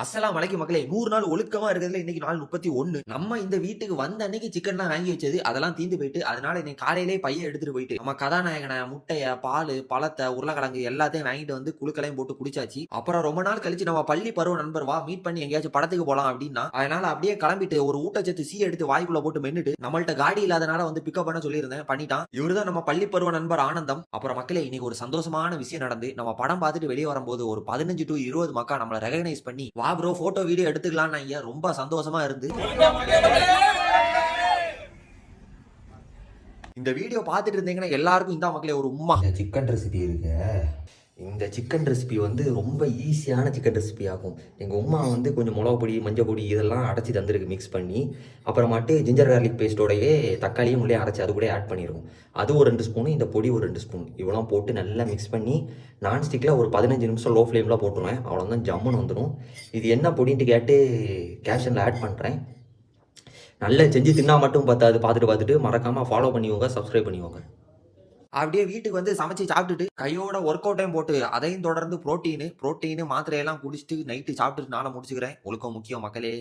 அஸ்ஸலாமு அலைக்கும் மக்களே. 100 நாள் ஒழுக்கமா இருக்கிறதுல இன்னைக்கு நாள் 31. நம்ம இந்த வீட்டுக்கு வந்த அன்னைக்கு சிக்கன்லாம் வாங்கி வச்சது அதெல்லாம் தீந்து போயிட்டு, அதனால இன்னைக்கு காலையிலேயே பைய எடுத்துட்டு போயிட்டு நம்ம கதாநாயகனை முட்டைய, பாலு, பழத்தை, உருளைக்கிழங்கு எல்லாத்தையும் வாங்கிட்டு வந்து குழுக்களையும் போட்டு குடிச்சாச்சு. அப்புறம் ரொம்ப நாள் கழிச்சு நம்ம பள்ளி பருவ நண்பர் வா மீட் பண்ணி எங்கேயாச்சும் படத்துக்கு போலாம் அப்படின்னா, அதனால அப்படியே கிளம்பிட்டு ஒரு ஊட்டச்சத்து எடுத்து வாய்க்குள்ள போட்டு மென்னுட்டு நம்மள்ட்ட காடி இல்லாதனால வந்து பிக்கப் பண்ண சொல்லியிருந்தேன், பண்ணிட்டான். இவருதான் நம்ம பள்ளி பருவ நண்பர் ஆனந்தம். அப்புறம் மக்களே, இன்னைக்கு ஒரு சந்தோஷமான விஷயம் நடந்து நம்ம படம் பார்த்துட்டு வெளியே வரும்போது ஒரு 15 to 20 மக்கா நம்மளை ரெகனைஸ் பண்ணி வா ப்ரோ போட்டோ வீடியோ எடுத்துக்கலாம் ரொம்ப சந்தோஷமா இருந்து இந்த வீடியோ பார்த்துட்டு இருந்தீங்கன்னா எல்லாருக்கும் இந்த மக்களே ஒரு உம்மா. சிக்கன் ரெசிபி இருக்கு. இந்த சிக்கன் ரெசிபி வந்து ரொம்ப ஈஸியான சிக்கன் ரெசிபி ஆகும். எங்கள் உமா வந்து கொஞ்சம் மிளகு பொடி, மஞ்சள் பொடி இதெல்லாம் அடைச்சி தந்துருக்கு மிக்ஸ் பண்ணி. அப்புறமாட்டு ஜிஞ்சர் கார்லிக் பேஸ்ட்டோடையே தக்காளியும் உள்ளே அரைச்சி அது கூட ஆட் பண்ணியிருக்கும். அது ஒரு 2 ஸ்பூனு, இந்த பொடி ஒரு 2 ஸ்பூன் இவ்வளோ போட்டு நல்லா மிக்ஸ் பண்ணி நான்ஸ்டிக்கில் ஒரு 15 நிமிஷம் லோ ஃப்ளேமில் போட்டுருவேன். அவ்வளோதான், ஜம்முன்னு வந்துடும். இது என்ன பொடின்ட்டு கேட்டு கேப்ஷனில் ஆட் பண்ணுறேன். நல்லா செஞ்சு தின்னா மட்டும் பார்த்துட்டு மறக்காமல் ஃபாலோ பண்ணிக்கோங்க, சப்ஸ்கிரைப் பண்ணிக்கோங்க. அப்படியே வீட்டுக்கு வந்து சமைச்சு சாப்பிட்டுட்டு கையோட ஒர்க் அவுட்டையும் போட்டு அதையும் தொடர்ந்து புரோட்டீனு மாத்திரையெல்லாம் குடிச்சிட்டு நைட்டு சாப்பிட்டுட்டு நாளை முடிச்சுக்கிறேன். ஒழுக்கம் முக்கியம் மக்களே.